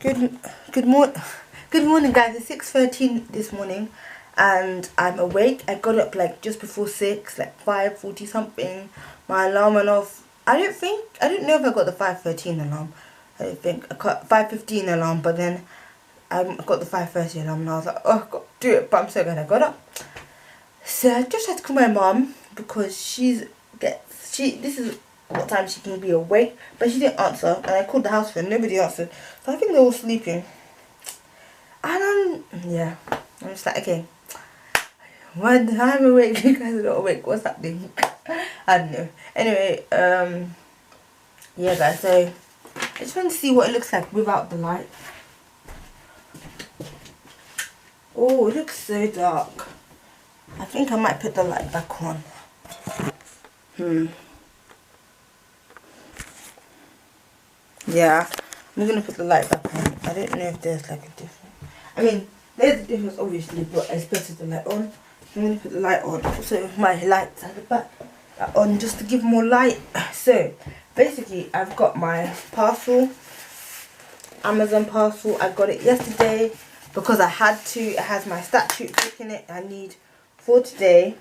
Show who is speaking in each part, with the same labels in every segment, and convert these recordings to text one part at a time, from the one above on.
Speaker 1: Good good morning. Good morning, guys. It's 6:13 this morning and I'm awake. I got up like just before 6, like 5:40 something. My alarm went off. I don't know if I got the 5:13 alarm. I don't think. I got 5:15 alarm, but then I got the 5:30 alarm and I was like, oh, I've got to do it, but I'm so glad I got up. So I just had to call my mom because this is what time she can be awake, but she didn't answer, and I called the house phone, nobody answered, so I think they're all sleeping. And I'm just like, okay, when I'm awake, you guys are not awake, what's happening? I don't know. Anyway, yeah guys, so I just want to see what it looks like without the light. Oh, it looks so dark. I think I might put the light back on. Yeah, I'm gonna put the light back on. I don't know if there's like a difference. I mean, there's a difference obviously, but it's better the light on. I'm gonna put the light on. Also, my lights at the back are on just to give more light. So basically, I've got my parcel, Amazon parcel. I got it yesterday because I had to. It has my statute book in it. I need for today,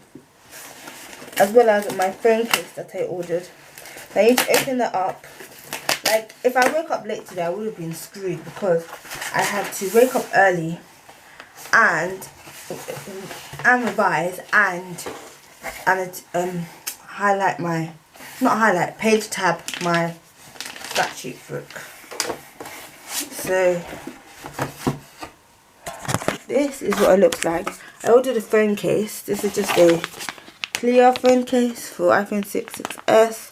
Speaker 1: as well as my phone case that I ordered. I need to open that up. Like, if I woke up late today, I would have been screwed because I had to wake up early and revise and page tab my statute book. So this is what it looks like. I ordered a phone case. This is just a clear phone case for iPhone 6, 6S,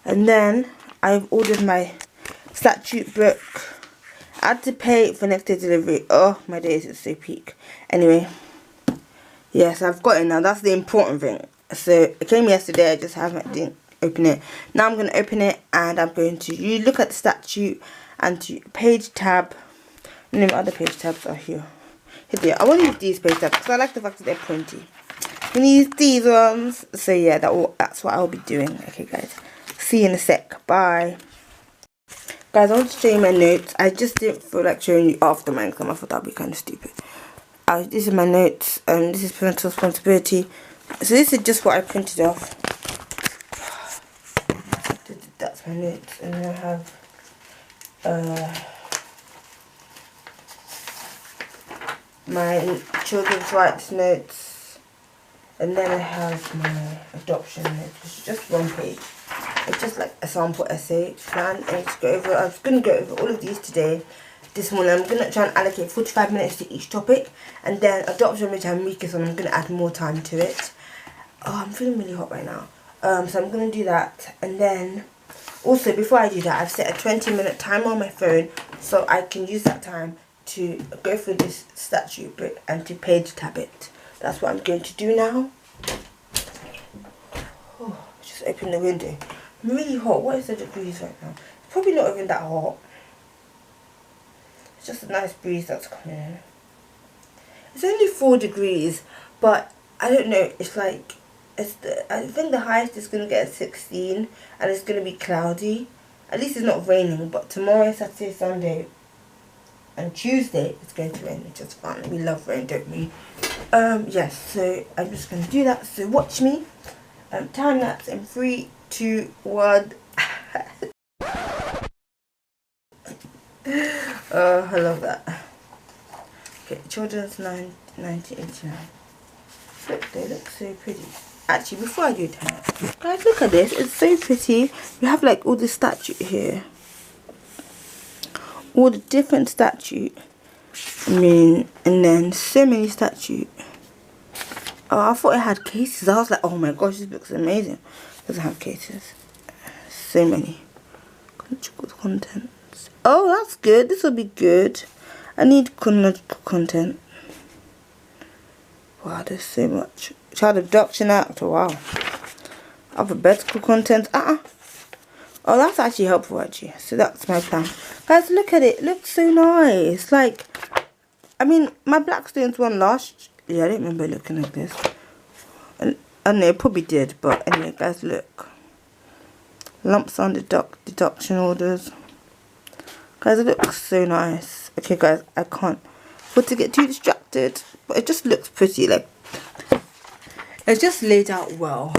Speaker 1: and then I've ordered my statute book. I had to pay for next day delivery. Oh, my days, it's so peak. Anyway, yes, I've got it now. That's the important thing. So it came yesterday. I just didn't open it. Now I'm going to open it and I'm going to look at the statute and to page tab. And then other page tabs are here. I want to use these page tabs because I like the fact that they're pointy. I'm going to use these ones. So yeah, that's what I'll be doing. Okay, guys. See you in a sec. Bye. Guys, I want to show you my notes. I just didn't feel like showing you after mine because I thought that would be kind of stupid. This is my notes. This is parental responsibility. So this is just what I printed off. That's my notes. And then I have my children's rights notes. And then I have my adoption notes, which is just one page. It's just like a sample essay plan. I was going to go over all of these today. This morning I'm going to try and allocate 45 minutes to each topic. And then adoption, which I'm weakest on, I'm going to add more time to it. Oh, I'm feeling really hot right now. So I'm going to do that. And then also before I do that, I've set a 20-minute timer on my phone so I can use that time to go through this statute book and to page tab it. That's what I'm going to do now. Oh, just open the window. I'm really hot. What is the degrees right now? It's probably not even that hot. It's just a nice breeze that's coming in. It's only 4 degrees, but I don't know. It's like I think the highest is gonna get 16, and it's gonna be cloudy. At least it's not raining. But tomorrow, Saturday, Sunday, and Tuesday it's going to rain, which is fun. We love rain, don't we? Yes. So I'm just gonna do that. So watch me. Time lapse in 3, 2, 1. Oh, I love that. Okay, children's 1989. Look, they look so pretty. Actually, before I do that, guys, look at this. It's so pretty. We have like all the statute here. All the different statute. And then so many statute. Oh, I thought it had cases. I was like, oh my gosh, this book's amazing. It doesn't have cases. So many. Chronological contents. Oh, that's good. This will be good. I need chronological content. Wow, there's so much. Child Abduction Act. Wow. Alphabetical content. Oh, that's actually helpful, actually. So that's my plan. Guys, look at it. It looks so nice. Like, I mean, my Blackstones one last. Yeah, I don't remember looking like this. And I don't know, it probably did, but anyway, guys, look. Lump sum deduction orders. Guys, it looks so nice. Okay guys, I can't afford to get too distracted, but it just looks pretty. Like, it's just laid out well.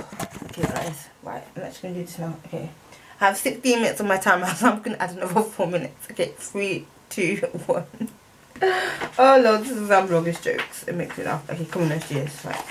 Speaker 1: Okay guys, right, I'm actually gonna do this now. Okay, I have 16 minutes on my timer, so I'm gonna add another 4 minutes. Okay, 3, 2, 1. Oh lord, this is some vloggish jokes. It makes me laugh. Okay, come on, let's do this. Right.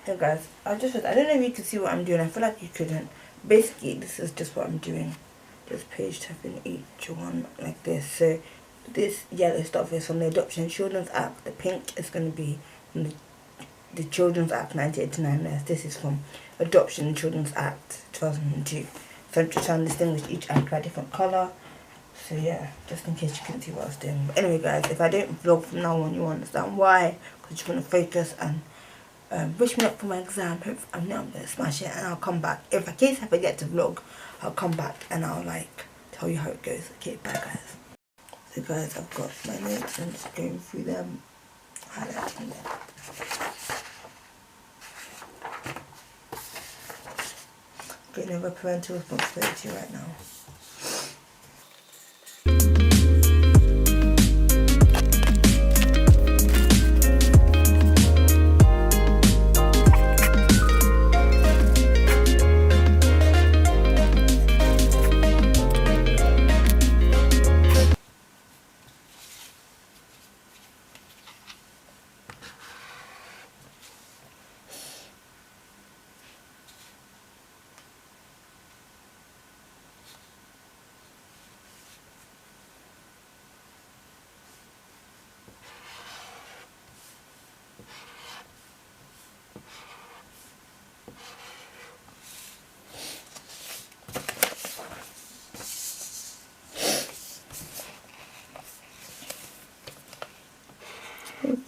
Speaker 1: Hey guys, I don't know if you can see what I'm doing. I feel like you couldn't. Basically, this is just what I'm doing. Just page tapping each one like this. So this yellow stuff is from the Adoption and Children's Act. The pink is going to be from the Children's Act 1989. This is from Adoption and Children's Act 2002. So I'm just trying to distinguish each act by a different colour. So yeah, just in case you couldn't see what I was doing. But anyway guys, if I don't vlog from now on, you understand why. Because you want to focus and wish me up for my exam. I know I'm gonna smash it, and I'll come back. If in case I forget to vlog, I'll come back and I'll like tell you how it goes. Okay, bye guys. So guys, I've got my notes and just going through them, highlighting them. Getting over parental responsibility right now.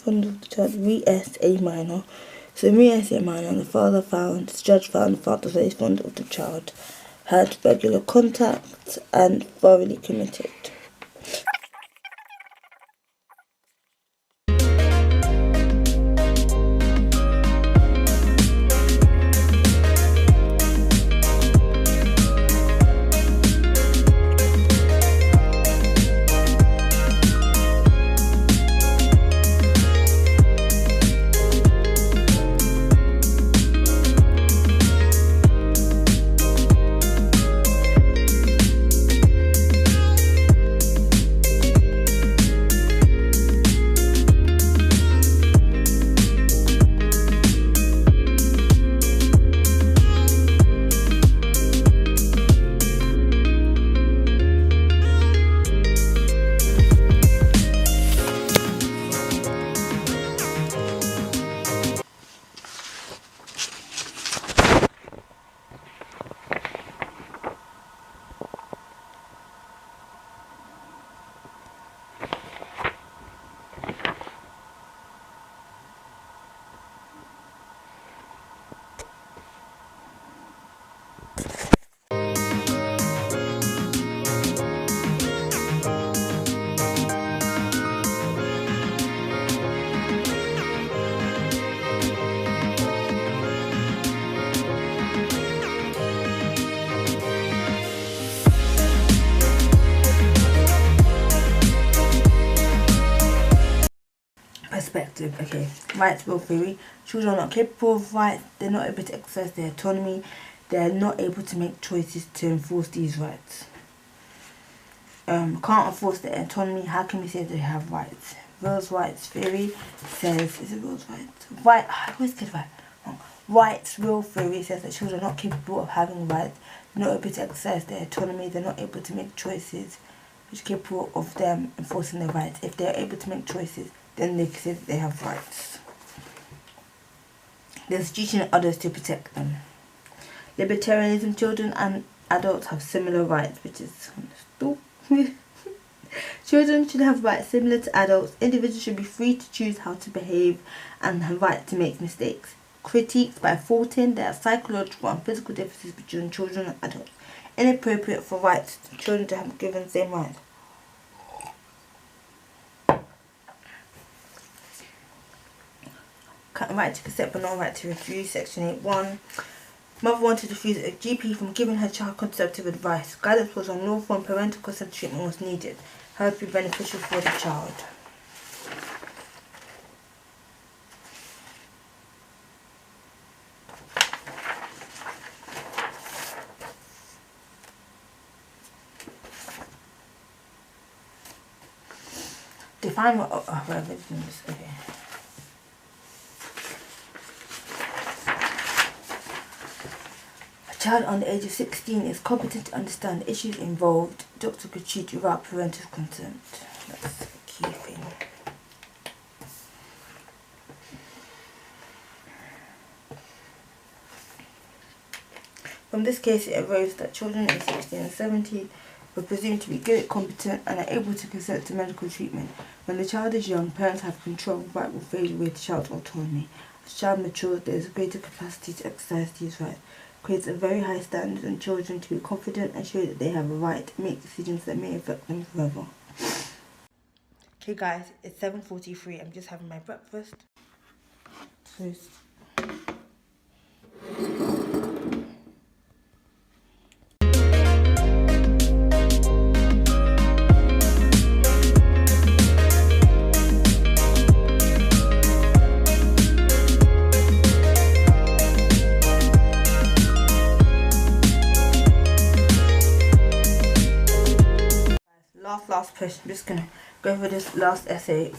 Speaker 1: Fund of the child, Reminisce A minor. So Reminisce A minor, the judge found the father very fond of the child, had regular contact and thoroughly committed. Okay, rights will theory. Children are not capable of rights. They're not able to exercise their autonomy. They're not able to make choices to enforce these rights. Can't enforce their autonomy. How can we say they have rights? Will's rights theory says, is it Will's rights? Right, I always get it right. Wrong. Rights will theory says that children are not capable of having rights. They're not able to exercise their autonomy. They're not able to make choices which are capable of them enforcing their rights. If they're able to make choices, then they can say that they have rights. There's duty on others to protect them. Libertarianism, children and adults have similar rights, which is stupid. Children should have rights similar to adults. Individuals should be free to choose how to behave and have right to make mistakes. Critiques by faulting there are psychological and physical differences between children and adults. Inappropriate for rights children to have given the same rights. Right to consent but not right to refuse. Section 8.1. Mother wanted to refuse a GP from giving her child contraceptive advice. Guidance was unlawful and parental consent treatment was needed. How to be beneficial for the child. Define what okay. A child under the age of 16 is competent to understand the issues involved. Doctor could treat without parental consent. That's the key thing. From this case, it arose that children aged 16 and 17 were presumed to be good, competent, and are able to consent to medical treatment. When the child is young, parents have control, right will fade away the child's autonomy. As the child matures, there is a greater capacity to exercise these rights. Creates a very high standard on children to be confident and show that they have a right to make decisions that may affect them forever. Okay guys, it's 7:43. I'm just having my breakfast. So last push. I'm just gonna go over this last essay.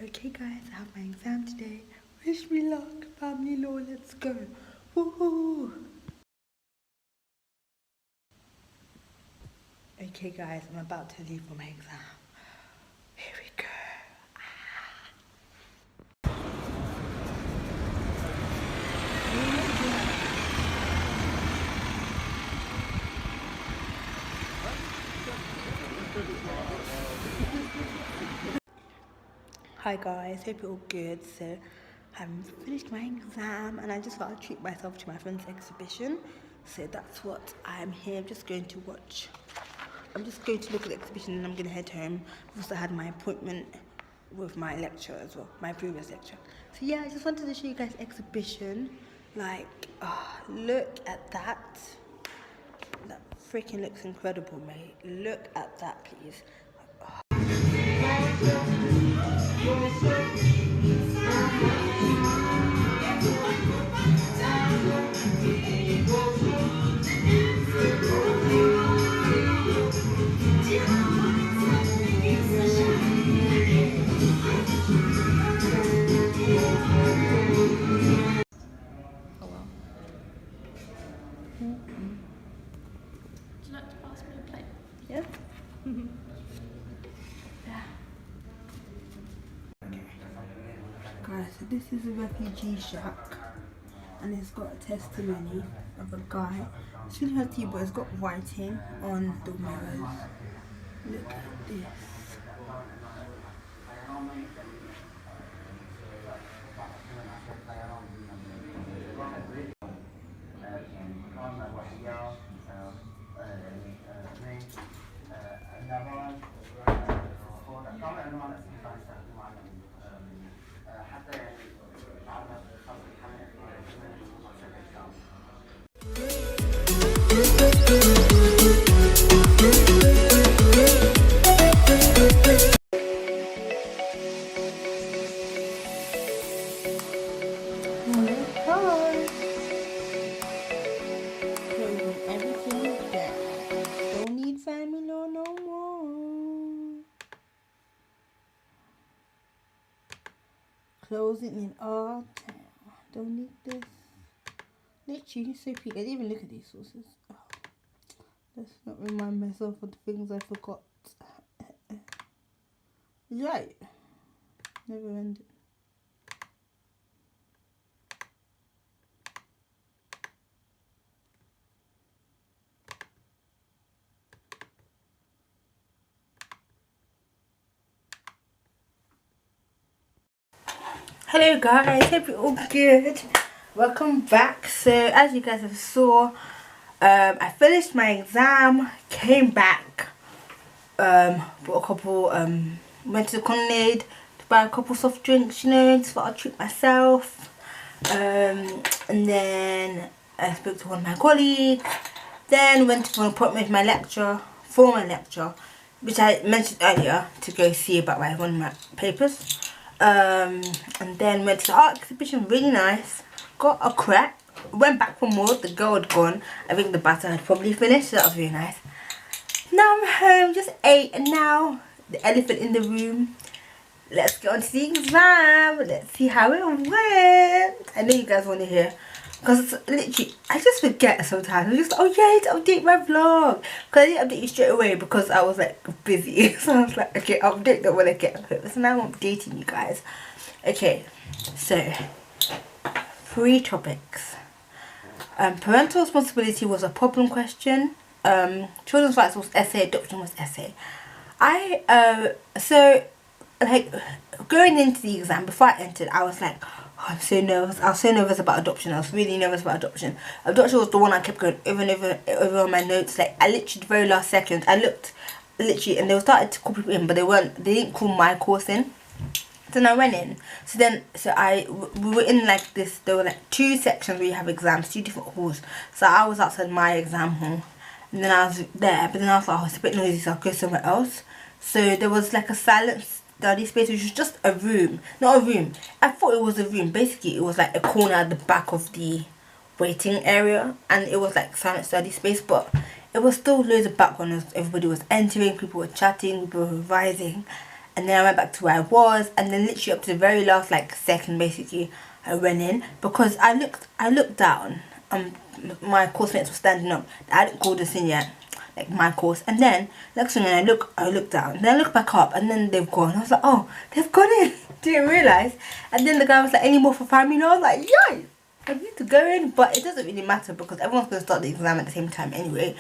Speaker 1: Okay guys, I have my exam today. Wish me luck. Family law, let's go. Woohoo! Okay guys, I'm about to leave for my exam. Here we go. Hi guys, hope you're all good. So I've finished my exam and I just thought I'd treat myself to my friend's exhibition. So that's what I'm here. I'm just going to look at the exhibition and I'm going to head home. I've also had my appointment with my lecturer as well, my previous lecturer. So yeah, I just wanted to show you guys the exhibition. Like, look at that. That freaking looks incredible, mate. Look at that, please. Yeah. Guys, so this is a refugee shack and it's got a testimony of a guy. It's really hard to see, but it's got writing on the mirrors. Look at this. closing in all town. Don't need this. Literally, so peak. I didn't even look at these sources. Oh, let's not remind myself of the things I forgot. Right. Never ended. Hello guys, hope you're all good. Welcome back. So as you guys have saw, I finished my exam, came back, bought a couple, went to the Colonnade to buy a couple soft drinks, you know, just thought I'd treat myself. And then I spoke to one of my colleagues, then went for an appointment with my lecturer, for my lecture, which I mentioned earlier, to go see about one of my papers. And then went to the art exhibition, really nice, got a crepe, went back for more, the girl had gone, I think the batter had probably finished, so that was really nice. Now I'm home, just ate, and now the elephant in the room, let's get on to the exam, let's see how it went. I know you guys want to hear, because literally, I just forget sometimes. I'm just, oh yeah, I need to update my vlog. Because I didn't update you straight away because I was like busy. So I was like, okay, I'll update that when I get home. So now I'm updating you guys. Okay, so 3 topics. Parental responsibility was a problem question. Children's rights was essay, adoption was essay. So like going into the exam, before I entered, I was like, oh, I'm so nervous. I was so nervous about adoption. I was really nervous about adoption. Adoption was the one I kept going over and over on my notes. Like I literally the very last second I looked literally, and they started to call people in, but they didn't call my course in. So then I went in. We were in like this. There were like 2 sections where you have exams, 2 different halls. So I was outside my exam hall, and then I was there. But then I was like, oh, it's a bit noisy, so I'll go somewhere else. So there was like a silent study space, which was just a room. Not a room. I thought it was a room. Basically, it was like a corner at the back of the waiting area, and it was like silent study space, but it was still loads of background as everybody was entering, people were chatting, people were revising. And then I went back to where I was, and then literally up to the very last like second, basically I went in, because I looked down, my course mates were standing up. I hadn't called us in yet, like my course. And then next thing I look down, then I look back up, and then they've gone. I was like, oh, they've gone in. Didn't realise. And then the guy was like, any more for family? And I was like, yikes, I need to go in. But it doesn't really matter because everyone's going to start the exam at the same time anyway.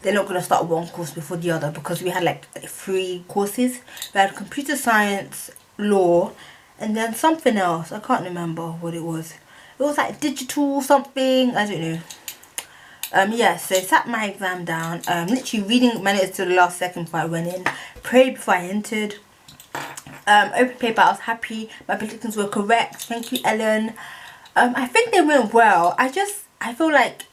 Speaker 1: They're not going to start one course before the other, because we had like 3 courses. We had computer science, law, and then something else. I can't remember what it was. It was like digital something, I don't know. Yeah, so I sat my exam down, literally reading my notes to the last second before I went in, prayed before I entered. Open paper, I was happy, my predictions were correct, thank you Ellen. I think they went well. I feel like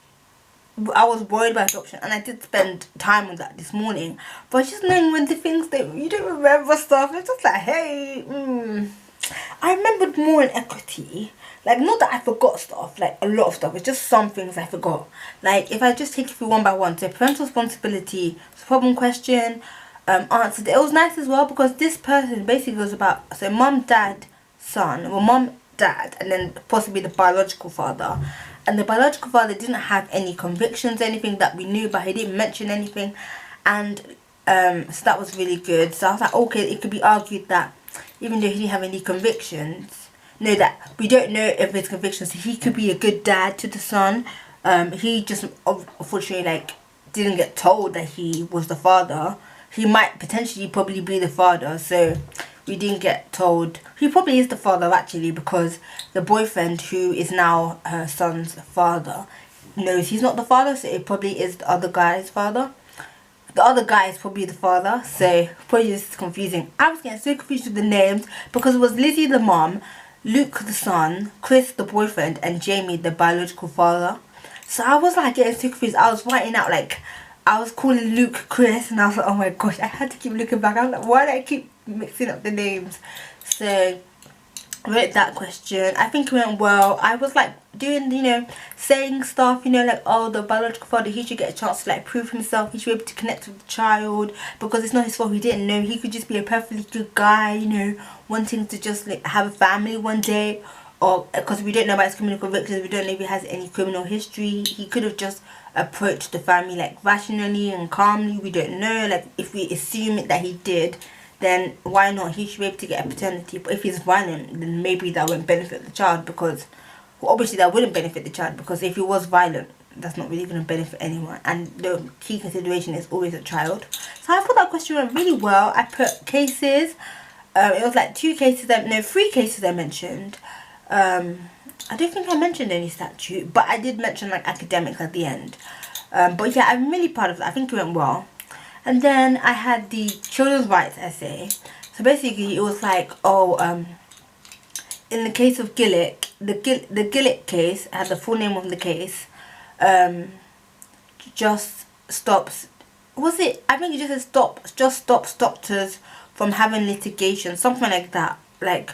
Speaker 1: I was worried about adoption, and I did spend time on that this morning, but just knowing when the things that you don't remember stuff, it's just like, hey, I remembered more in equity. Like, not that I forgot stuff, like a lot of stuff, it's just some things I forgot. Like, if I just take you through one by one. So parental responsibility was a problem question, answered. It was nice as well, because this person basically was about, so mum, dad, son, well, mum, dad, and then possibly the biological father. And the biological father didn't have any convictions, anything that we knew, but he didn't mention anything. And so that was really good. So I was like, okay, it could be argued that even though he didn't have any convictions, that we don't know if his convictions, he could be a good dad to the son. He just unfortunately like didn't get told that he was the father. He might potentially probably be the father, so we didn't get told. He probably is the father actually, because the boyfriend, who is now her son's father, knows he's not the father, so it probably is the other guy's father. The other guy is probably the father, so probably just confusing. I was getting so confused with the names, because it was Lizzie the mom, Luke the son, Chris the boyfriend, and Jamie the biological father. So I was like getting so confused. I was writing out, like, I was calling Luke Chris, and I was like, oh my gosh, I had to keep looking back. I was like, why do I keep mixing up the names? So wrote that question. I think it went well. I was like doing, you know, saying stuff, you know, like, oh, the biological father, he should get a chance to like prove himself, he should be able to connect with the child, because it's not his fault, he didn't know, he could just be a perfectly good guy, you know, wanting to just like have a family one day, or because we don't know about his criminal convictions, we don't know if he has any criminal history, he could have just approached the family like rationally and calmly, we don't know, like if we assume that he did, then why not? He should be able to get a paternity. But if he's violent, then maybe that won't benefit the child, because, well, obviously that wouldn't benefit the child, because if he was violent, that's not really going to benefit anyone. And the key consideration is always a child. So I thought that question went really well. I put cases. It was like 3 cases I mentioned. I don't think I mentioned any statute, but I did mention like academics at the end. But yeah, I'm really proud of that. I think it went well. And then I had the children's rights essay. So basically it was like, oh, in the case of Gillick, the Gillick case, had the full name of the case, just stops, was it, I think it just said stops doctors from having litigation, something like that, like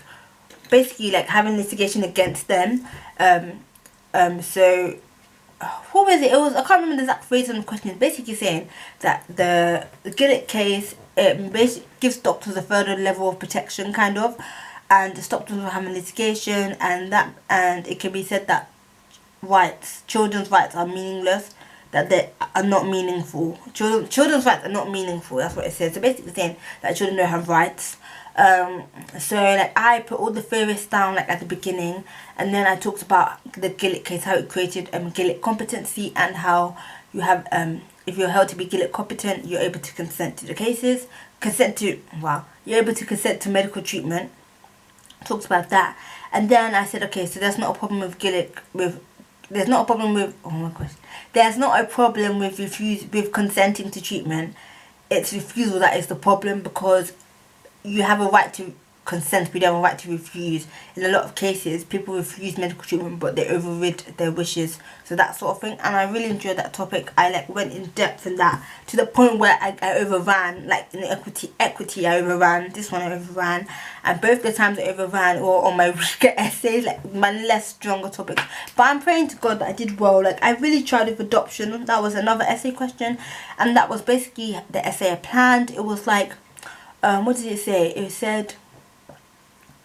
Speaker 1: basically like having litigation against them. So what was it? It was, I can't remember the exact phrase on the question. It's basically saying that the Gillick case, it basically gives doctors a further level of protection, kind of, and stops them from having litigation, and it can be said that children's rights are meaningless, that they are not meaningful. Children's rights are not meaningful. That's what it says. So basically saying that children don't have rights. So like I put all the theories down like at the beginning, and then I talked about the Gillick case, how it created Gillick competency, and how you have if you're held to be Gillick competent, you're able to consent to the cases, you're able to consent to medical treatment. Talked about that, and then I said, okay, so there's not a problem with there's not a problem with, oh my gosh, there's not a problem with consenting to treatment. It's refusal that is the problem, because you have a right to consent, but you don't have a right to refuse. In a lot of cases, people refuse medical treatment, but they overrid their wishes. So that sort of thing. And I really enjoyed that topic. I like went in depth in that, to the point where I overran. Like in the equity I overran. This one I overran. And both the times I overran were on my weaker essays, like my less stronger topics. But I'm praying to God that I did well. Like I really tried with adoption. That was another essay question. And that was basically the essay I planned. It was like, what did it say? It said,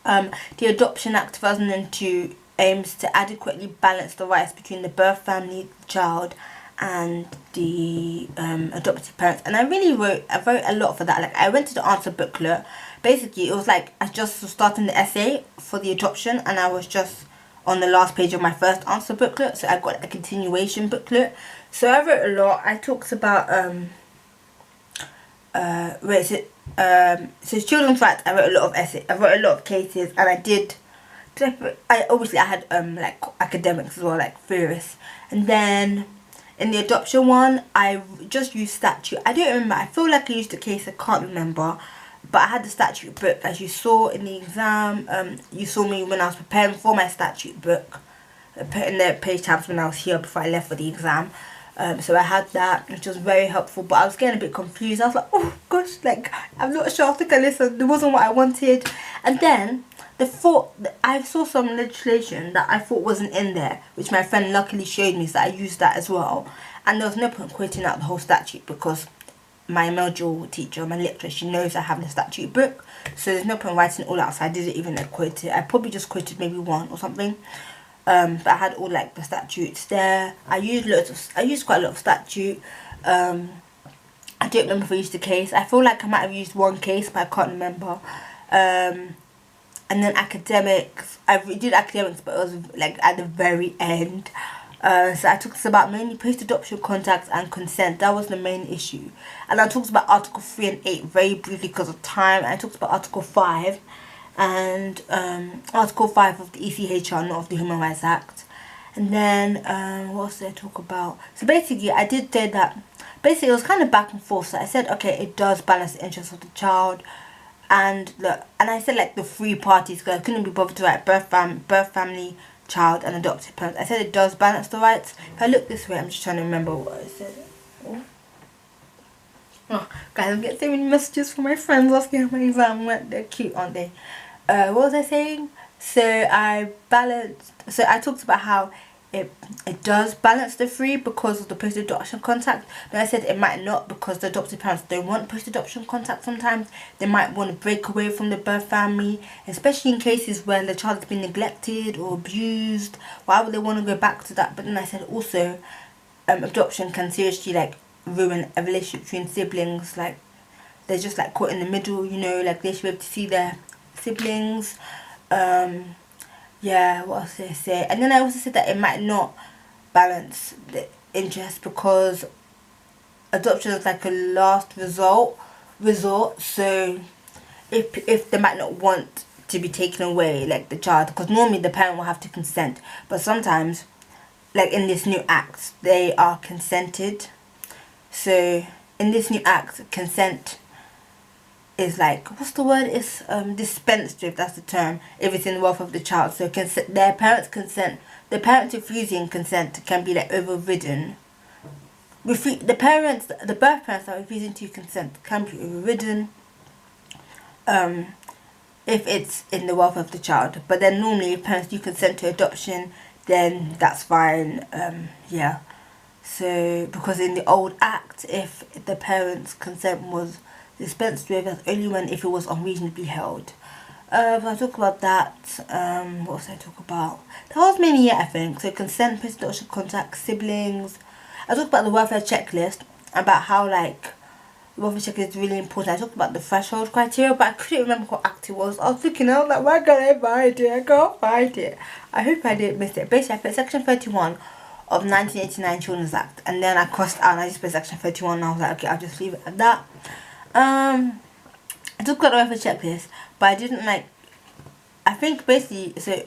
Speaker 1: the Adoption Act 2002 aims to adequately balance the rights between the birth family, child, and the adoptive parents. And I wrote a lot for that. Like I went to the answer booklet. Basically, it was like I just was starting the essay for the adoption, and I was just on the last page of my first answer booklet. So I got a continuation booklet. So I wrote a lot. I talked about so children's rights, I wrote a lot of essays, I wrote a lot of cases, and I obviously I had like academics as well, like theorists. And then in the adoption one, I just used statute. I don't remember, I feel like I used a case, I can't remember, but I had the statute book. As you saw in the exam, you saw me when I was preparing for my statute book, putting the page tabs when I was here before I left for the exam. So I had that, which was very helpful, but I was getting a bit confused. I was like, oh gosh, like I'm not sure. I think I listened, it wasn't what I wanted. And then I saw some legislation that I thought wasn't in there, which my friend luckily showed me, so I used that as well. And there was no point quoting out the whole statute, because my module teacher, my lecturer, she knows I have the statute book, so there's no point writing it all out. So I didn't even like quote it. I probably just quoted maybe one or something. But I had all like the statutes there. I used quite a lot of statute. I don't remember if I used a case. I feel like I might have used one case, but I can't remember. And then academics, I did academics, but it was like at the very end. So I talked about mainly post-adoption contacts and consent. That was the main issue. And I talked about Article 3 and 8 very briefly because of time. I talked about Article 5 and Article 5 of the ECHR, not of the Human Rights Act. And then what else did I talk about? So basically I did say that it was kind of back and forth. So I said, okay, it does balance the interests of the child, and I said like the 3 parties, because I couldn't be bothered to write birth family, child, and adoptive parents. I said it does balance the rights. If I look this way, I'm just trying to remember what I said. Oh, guys, I'm getting so many messages from my friends asking how my exam went. They're cute, aren't they? What was I saying? So I talked about how it does balance the three because of the post-adoption contact. Then I said it might not, because the adopted parents don't want post-adoption contact sometimes. They might want to break away from the birth family, especially in cases where the child has been neglected or abused. Why would they want to go back to that? But then I said also, adoption can seriously like ruin a relationship between siblings. Like they're just like caught in the middle, you know, like they should be able to see their siblings. Yeah, what else did I say? And then I also said that it might not balance the interest, because adoption is like a last resort. So if they might not want to be taken away, like the child, because normally the parent will have to consent, but sometimes, like in this new act, they are consented. So in this new act, consent is like, what's the word, it's dispensed with, that's the term, if it's in the wealth of the child. So their parents' consent, the parents refusing consent can be like overridden. The birth parents that are refusing to consent can be overridden if it's in the wealth of the child. But then normally if parents do consent to adoption, then that's fine. Yeah, so because in the old act, if the parents' consent was dispensed with, that's only when if it was unreasonably held. I talk about that. What else did I talk about? That was mainly it, I think. So consent, post-adoption contact, siblings. I talked about the welfare checklist, about how like the welfare checklist is really important. I talked about the threshold criteria, but I couldn't remember what act it was. I was looking, I was like, why can't I find it? I can't find it. I hope I didn't miss it. Basically, I put section 31 of 1989 Children's Act, and then I crossed out and I just put section 31, and I was like, okay, I'll just leave it at that. I talked about the welfare checklist, but I didn't like, I think basically, so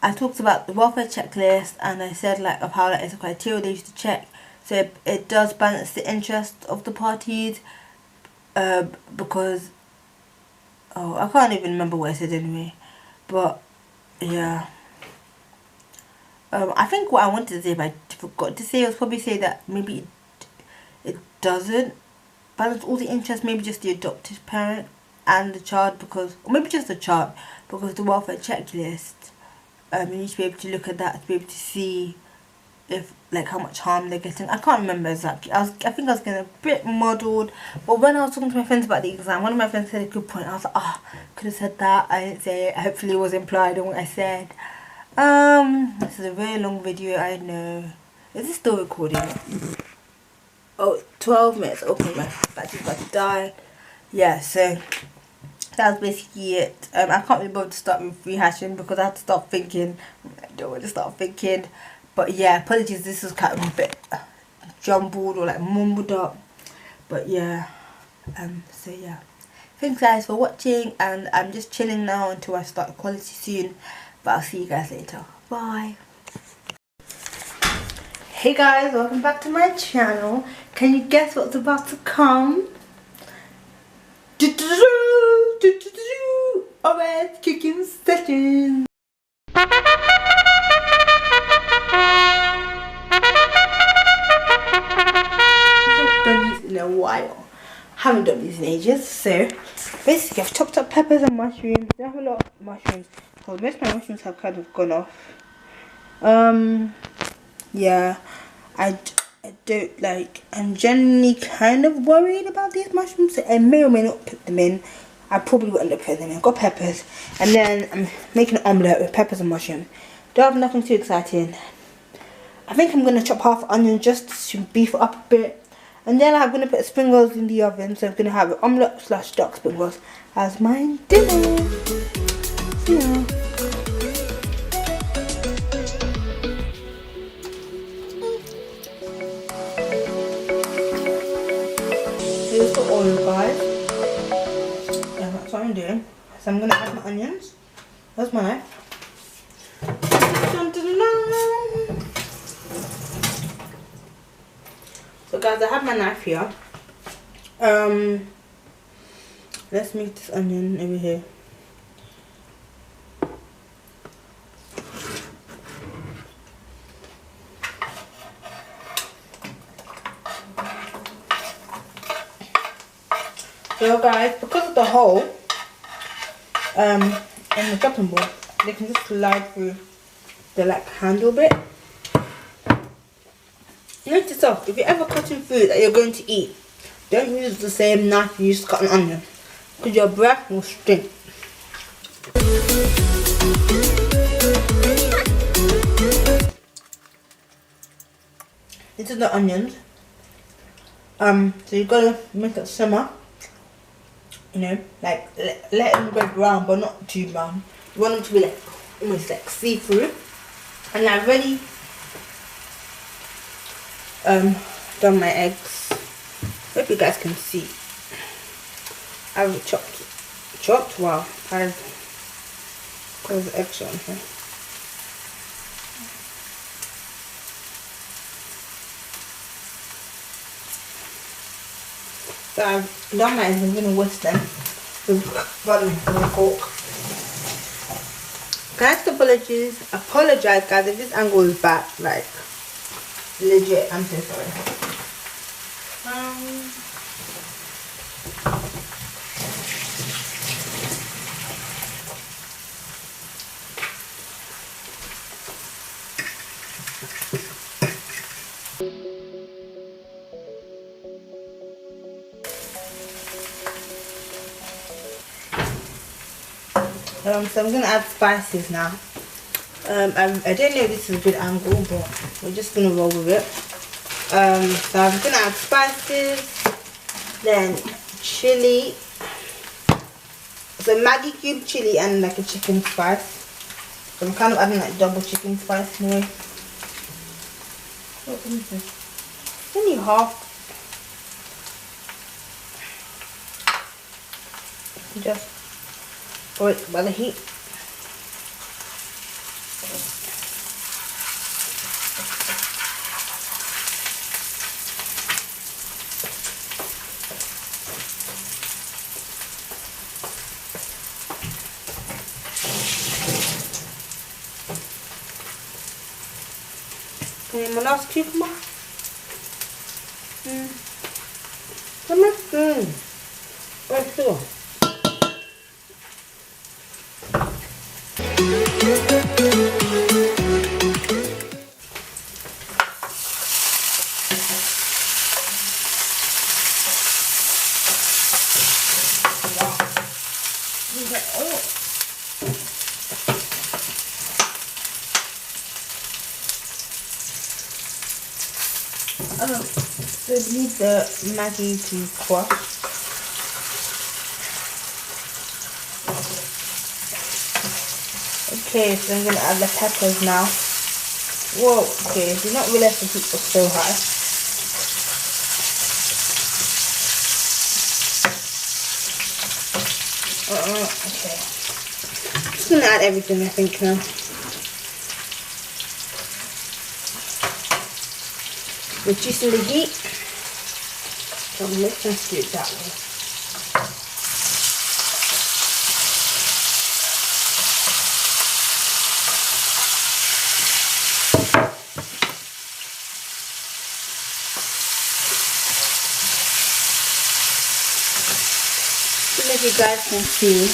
Speaker 1: I talked about the welfare checklist, and I said like of how like it's a criteria they used to check, so it does balance the interest of the parties, because, oh, I can't even remember what I said anyway, but yeah. I think what I wanted to say, but I forgot to say, was probably say that maybe it doesn't balance all the interests, maybe just the adopted parent and the child, because, or maybe just the child, because the welfare checklist, you need to be able to look at that to be able to see if like how much harm they're getting. I can't remember exactly. I think I was getting a bit muddled, but when I was talking to my friends about the exam, one of my friends said a good point. I was like, oh, could have said that. I didn't say it. Hopefully it was implied in what I said. This is a very long video, I know. Is this still recording? Oh, 12 minutes. Okay, my battery's about to die. Yeah, so that was basically it. I can't really bother to start with rehashing because I had to start thinking. I don't want to start thinking. But yeah, apologies, this is kind of a bit jumbled or like mumbled up. But yeah, so yeah. Thanks guys for watching, and I'm just chilling now until I start quality soon. But I'll see you guys later. Bye. Hey guys, welcome back to my channel. Can you guess what's about to come? Alright, kicking session. I've done these in a while. Haven't done these in ages. So basically I've chopped up peppers and mushrooms. I have a lot of mushrooms. Well, most of my mushrooms have kind of gone off. Yeah, I don't like, I'm generally kind of worried about these mushrooms, so I may or may not put them in. I probably will end up putting them in. I've got peppers, and then I'm making an omelette with peppers and mushroom. Don't have nothing too exciting. I think I'm going to chop half onion just to beef it up a bit, and then I'm going to put spring rolls in the oven, so I'm going to have an omelette / duck spring rolls as my dinner. Yeah. Here's the oil, guys. Yeah, that's what I'm doing. So I'm gonna add my onions. Where's my knife? Dun, dun, dun, dun. So guys, I have my knife here. Let's make this onion over here. So guys, because of the hole in the chopping board, they can just slide through the like handle bit. Note yourself, if you're ever cutting food that you're going to eat, don't use the same knife you used to cut an onion, because your breath will stink. This is the onions. So you gotta make it simmer. You know, like let them go brown, but not too brown. You want them to be like almost like see-through. And I've already done my eggs. Hope you guys can see. I've chopped. Wow, there's extra on here. So I've done my eggs. I'm gonna whisk them with butter and fork. Guys, apologize guys if this angle is bad, like legit. I'm so sorry. So I'm gonna add spices now. I don't know if this is a good angle, but we're just gonna roll with it. So I'm gonna add spices, then chili, so Maggi cube chili and like a chicken spice. So I'm kind of adding like double chicken spice in a way. What is this? Only half. Just pour it by the heat. And my last cucumber. Come on. Right through. So we need the Maggi to crush. Okay, so I'm gonna add the peppers now. Whoa, okay, do not realize the heat was so high. Okay. Just gonna add everything I think now. Reducing the heat. So let's just do it that way. I don't know if you guys can see,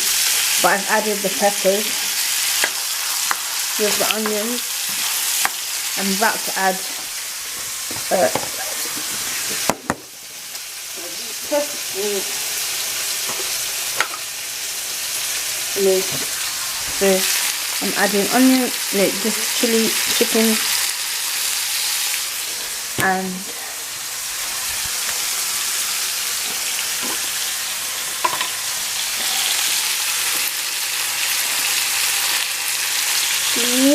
Speaker 1: but I've added the peppers with the onions. I'm about to add so I'm adding onion, like this chili, chicken, and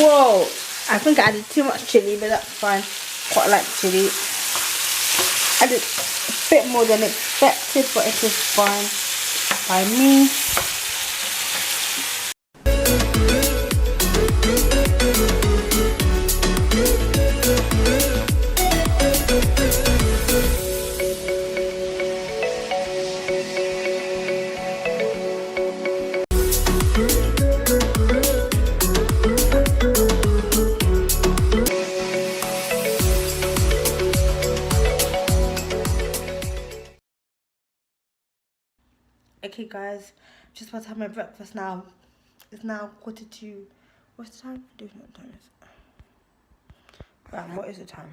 Speaker 1: whoa, I think I added too much chili, but that's fine. Quite like chili. Added a bit more than expected, but it is fine by me. Okay guys, just about to have my breakfast now. It's now 11:45. What's the time? I don't know what time it is. What is the time?